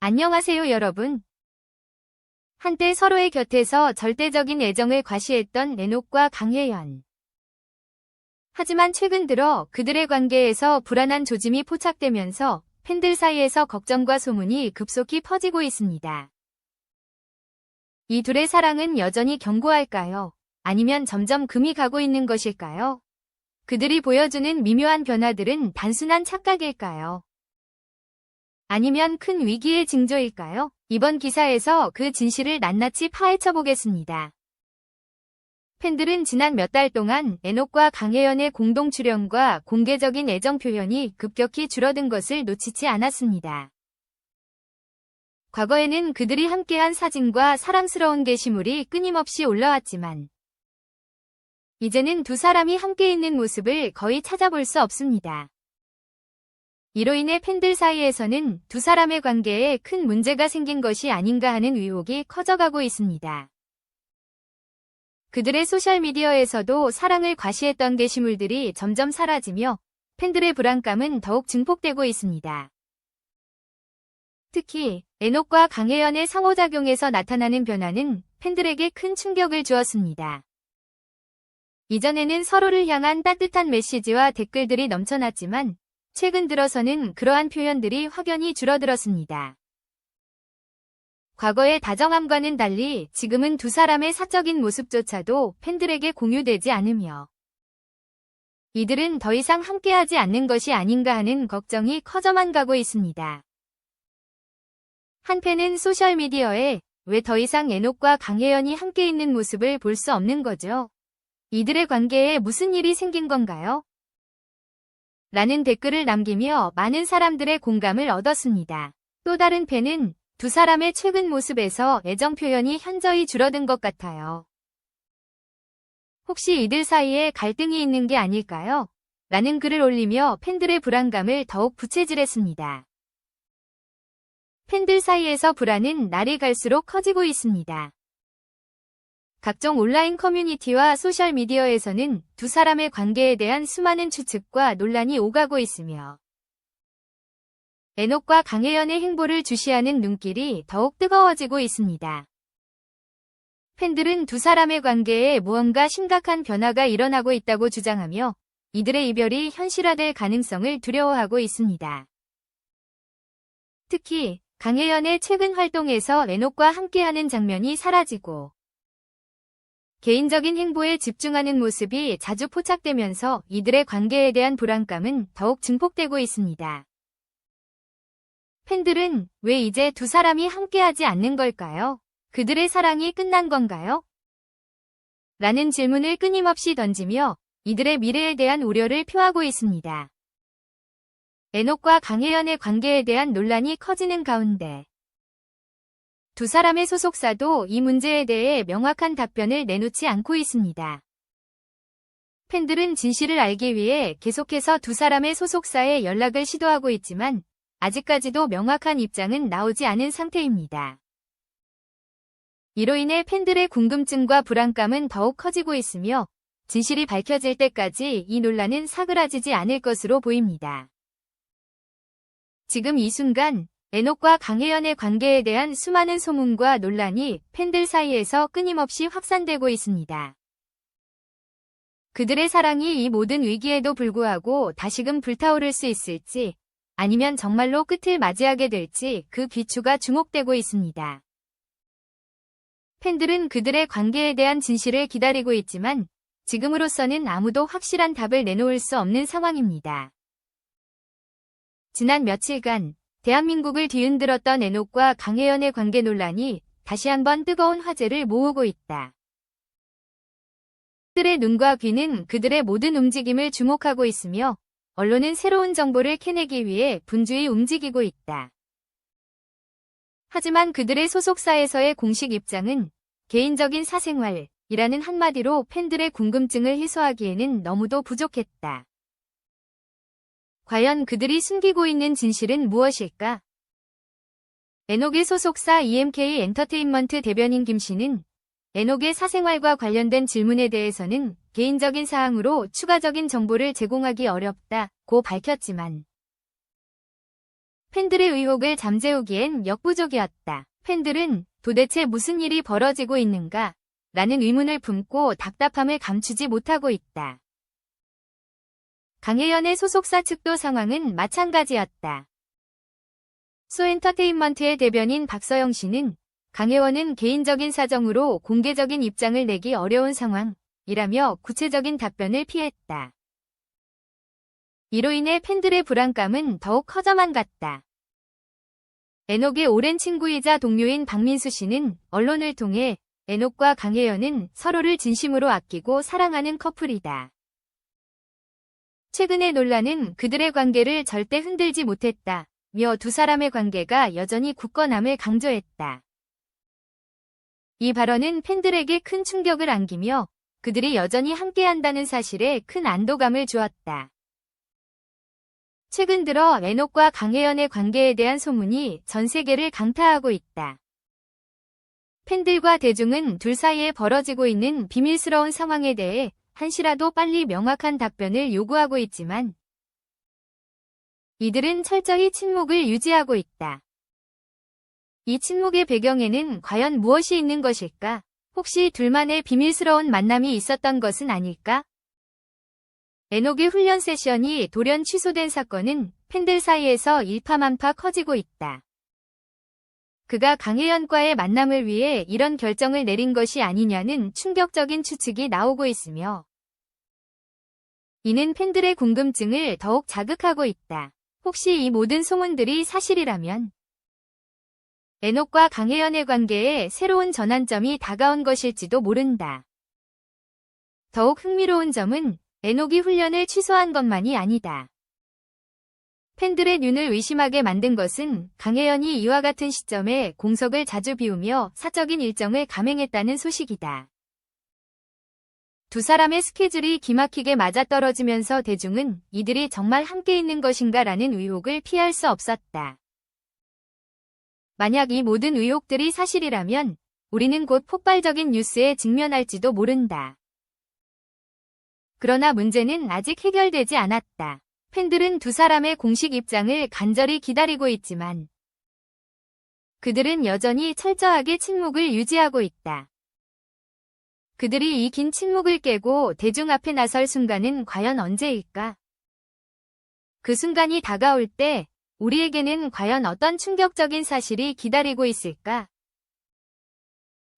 안녕하세요, 여러분. 한때 서로의 곁에서 절대적인 애정을 과시했던 에녹과 강혜연. 하지만 최근 들어 그들의 관계에서 불안한 조짐이 포착되면서 팬들 사이에서 걱정과 소문이 급속히 퍼지고 있습니다. 이 둘의 사랑은 여전히 견고할까요? 아니면 점점 금이 가고 있는 것일까요? 그들이 보여주는 미묘한 변화들은 단순한 착각일까요? 아니면 큰 위기의 징조일까요? 이번 기사에서 그 진실을 낱낱이 파헤쳐 보겠습니다. 팬들은 지난 몇 달 동안 에녹과 강혜연의 공동 출연과 공개적인 애정 표현이 급격히 줄어든 것을 놓치지 않았습니다. 과거에는 그들이 함께한 사진과 사랑스러운 게시물이 끊임없이 올라왔지만 이제는 두 사람이 함께 있는 모습을 거의 찾아볼 수 없습니다. 이로 인해 팬들 사이에서는 두 사람의 관계에 큰 문제가 생긴 것이 아닌가 하는 의혹이 커져가고 있습니다. 그들의 소셜미디어에서도 사랑을 과시했던 게시물들이 점점 사라지며 팬들의 불안감은 더욱 증폭되고 있습니다. 특히 에녹과 강혜연의 상호작용에서 나타나는 변화는 팬들에게 큰 충격을 주었습니다. 이전에는 서로를 향한 따뜻한 메시지와 댓글들이 넘쳐났지만 최근 들어서는 그러한 표현들이 확연히 줄어들었습니다. 과거의 다정함과는 달리 지금은 두 사람의 사적인 모습조차도 팬들에게 공유되지 않으며 이들은 더 이상 함께하지 않는 것이 아닌가 하는 걱정이 커져만 가고 있습니다. 한 팬은 소셜미디어에 왜 더 이상 에녹과 강혜연이 함께 있는 모습을 볼 수 없는 거죠? 이들의 관계에 무슨 일이 생긴 건가요? 라는 댓글을 남기며 많은 사람들의 공감을 얻었습니다. 또 다른 팬은 두 사람의 최근 모습에서 애정 표현이 현저히 줄어든 것 같아요. 혹시 이들 사이에 갈등이 있는 게 아닐까요? 라는 글을 올리며 팬들의 불안감을 더욱 부채질했습니다. 팬들 사이에서 불안은 날이 갈수록 커지고 있습니다. 각종 온라인 커뮤니티와 소셜미디어에서는 두 사람의 관계에 대한 수많은 추측과 논란이 오가고 있으며 에녹과 강혜연의 행보를 주시하는 눈길이 더욱 뜨거워지고 있습니다. 팬들은 두 사람의 관계에 무언가 심각한 변화가 일어나고 있다고 주장하며 이들의 이별이 현실화될 가능성을 두려워하고 있습니다. 특히 강혜연의 최근 활동에서 에녹과 함께하는 장면이 사라지고 개인적인 행보에 집중하는 모습이 자주 포착되면서 이들의 관계에 대한 불안감은 더욱 증폭되고 있습니다. 팬들은 왜 이제 두 사람이 함께하지 않는 걸까요? 그들의 사랑이 끝난 건가요? 라는 질문을 끊임없이 던지며 이들의 미래에 대한 우려를 표하고 있습니다. 에녹과 강혜연의 관계에 대한 논란이 커지는 가운데 두 사람의 소속사도 이 문제에 대해 명확한 답변을 내놓지 않고 있습니다. 팬들은 진실을 알기 위해 계속해서 두 사람의 소속사에 연락을 시도하고 있지만 아직까지도 명확한 입장은 나오지 않은 상태입니다. 이로 인해 팬들의 궁금증과 불안감은 더욱 커지고 있으며 진실이 밝혀질 때까지 이 논란은 사그라지지 않을 것으로 보입니다. 지금 이 순간 에녹과 강혜연의 관계에 대한 수많은 소문과 논란이 팬들 사이에서 끊임없이 확산되고 있습니다. 그들의 사랑이 이 모든 위기에도 불구하고 다시금 불타오를 수 있을지 아니면 정말로 끝을 맞이하게 될지 그 귀추가 주목되고 있습니다. 팬들은 그들의 관계에 대한 진실을 기다리고 있지만 지금으로서는 아무도 확실한 답을 내놓을 수 없는 상황입니다. 지난 며칠간 대한민국을 뒤흔들었던 에녹과 강혜연의 관계 논란이 다시 한번 뜨거운 화제를 모으고 있다. 팬들의 눈과 귀는 그들의 모든 움직임을 주목하고 있으며 언론은 새로운 정보를 캐내기 위해 분주히 움직이고 있다. 하지만 그들의 소속사에서의 공식 입장은 개인적인 사생활이라는 한마디로 팬들의 궁금증을 해소하기에는 너무도 부족했다. 과연 그들이 숨기고 있는 진실은 무엇일까? 에녹의 소속사 EMK 엔터테인먼트 대변인 김 씨는 에녹의 사생활과 관련된 질문에 대해서는 개인적인 사항으로 추가적인 정보를 제공하기 어렵다고 밝혔지만 팬들의 의혹을 잠재우기엔 역부족이었다. 팬들은 도대체 무슨 일이 벌어지고 있는가? 라는 의문을 품고 답답함을 감추지 못하고 있다. 강혜연의 소속사 측도 상황은 마찬가지였다. 소엔터테인먼트의 대변인 박서영 씨는 강혜원은 개인적인 사정으로 공개적인 입장을 내기 어려운 상황이라며 구체적인 답변을 피했다. 이로 인해 팬들의 불안감은 더욱 커져만 갔다. 에녹의 오랜 친구이자 동료인 박민수 씨는 언론을 통해 에녹과 강혜연은 서로를 진심으로 아끼고 사랑하는 커플이다. 최근의 논란은 그들의 관계를 절대 흔들지 못했다며 두 사람의 관계가 여전히 굳건함을 강조했다. 이 발언은 팬들에게 큰 충격을 안기며 그들이 여전히 함께한다는 사실에 큰 안도감을 주었다. 최근 들어 에녹과 강혜연의 관계에 대한 소문이 전 세계를 강타하고 있다. 팬들과 대중은 둘 사이에 벌어지고 있는 비밀스러운 상황에 대해 한시라도 빨리 명확한 답변을 요구하고 있지만 이들은 철저히 침묵을 유지하고 있다. 이 침묵의 배경에는 과연 무엇이 있는 것일까? 혹시 둘만의 비밀스러운 만남이 있었던 것은 아닐까? 에녹의 훈련 세션이 돌연 취소된 사건은 팬들 사이에서 일파만파 커지고 있다. 그가 강혜연과의 만남을 위해 이런 결정을 내린 것이 아니냐는 충격적인 추측이 나오고 있으며 이는 팬들의 궁금증을 더욱 자극하고 있다. 혹시 이 모든 소문들이 사실이라면 에녹과 강혜연의 관계에 새로운 전환점이 다가온 것일지도 모른다. 더욱 흥미로운 점은 에녹이 훈련을 취소한 것만이 아니다. 팬들의 눈을 의심하게 만든 것은 강혜연이 이와 같은 시점에 공석을 자주 비우며 사적인 일정을 감행했다는 소식이다. 두 사람의 스케줄이 기막히게 맞아떨어지면서 대중은 이들이 정말 함께 있는 것인가라는 의혹을 피할 수 없었다. 만약 이 모든 의혹들이 사실이라면 우리는 곧 폭발적인 뉴스에 직면할지도 모른다. 그러나 문제는 아직 해결되지 않았다. 팬들은 두 사람의 공식 입장을 간절히 기다리고 있지만 그들은 여전히 철저하게 침묵을 유지하고 있다. 그들이 이 긴 침묵을 깨고 대중 앞에 나설 순간은 과연 언제일까? 그 순간이 다가올 때 우리에게는 과연 어떤 충격적인 사실이 기다리고 있을까?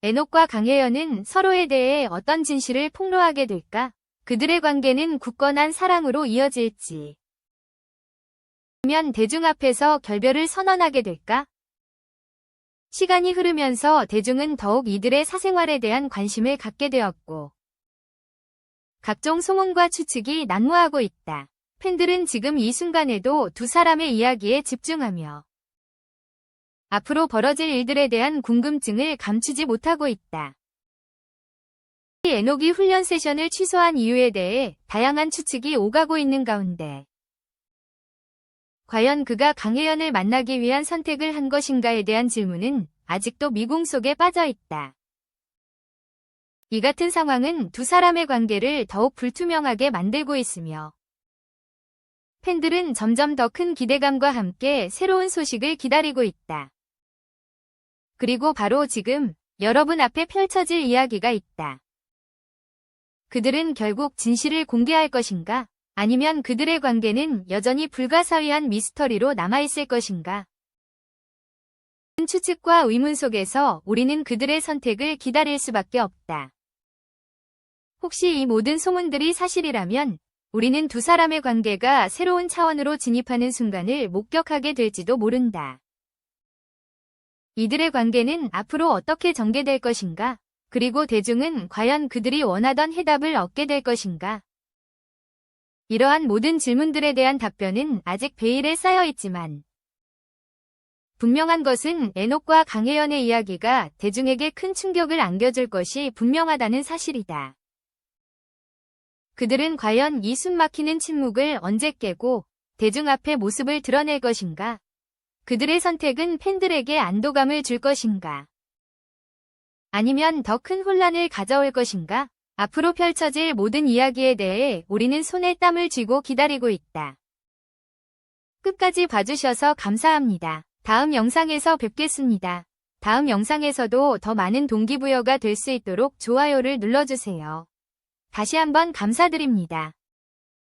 에녹과 강혜연은 서로에 대해 어떤 진실을 폭로하게 될까? 그들의 관계는 굳건한 사랑으로 이어질지 아니면 대중 앞에서 결별을 선언하게 될까? 시간이 흐르면서 대중은 더욱 이들의 사생활에 대한 관심을 갖게 되었고 각종 소문과 추측이 난무하고 있다. 팬들은 지금 이 순간에도 두 사람의 이야기에 집중하며 앞으로 벌어질 일들에 대한 궁금증을 감추지 못하고 있다. 에녹이 훈련 세션을 취소한 이유에 대해 다양한 추측이 오가고 있는 가운데 과연 그가 강혜연을 만나기 위한 선택을 한 것인가에 대한 질문은 아직도 미궁 속에 빠져 있다. 이 같은 상황은 두 사람의 관계를 더욱 불투명하게 만들고 있으며 팬들은 점점 더 큰 기대감과 함께 새로운 소식을 기다리고 있다. 그리고 바로 지금 여러분 앞에 펼쳐질 이야기가 있다. 그들은 결국 진실을 공개할 것인가? 아니면 그들의 관계는 여전히 불가사의한 미스터리로 남아있을 것인가? 추측과 의문 속에서 우리는 그들의 선택을 기다릴 수밖에 없다. 혹시 이 모든 소문들이 사실이라면 우리는 두 사람의 관계가 새로운 차원으로 진입하는 순간을 목격하게 될지도 모른다. 이들의 관계는 앞으로 어떻게 전개될 것인가? 그리고 대중은 과연 그들이 원하던 해답을 얻게 될 것인가? 이러한 모든 질문들에 대한 답변은 아직 베일에 쌓여 있지만 분명한 것은 에녹과 강혜연의 이야기가 대중에게 큰 충격을 안겨줄 것이 분명하다는 사실이다. 그들은 과연 이 숨막히는 침묵을 언제 깨고 대중 앞에 모습을 드러낼 것인가? 그들의 선택은 팬들에게 안도감을 줄 것인가? 아니면 더 큰 혼란을 가져올 것인가? 앞으로 펼쳐질 모든 이야기에 대해 우리는 손에 땀을 쥐고 기다리고 있다. 끝까지 봐주셔서 감사합니다. 다음 영상에서 뵙겠습니다. 다음 영상에서도 더 많은 동기부여가 될 수 있도록 좋아요를 눌러주세요. 다시 한번 감사드립니다.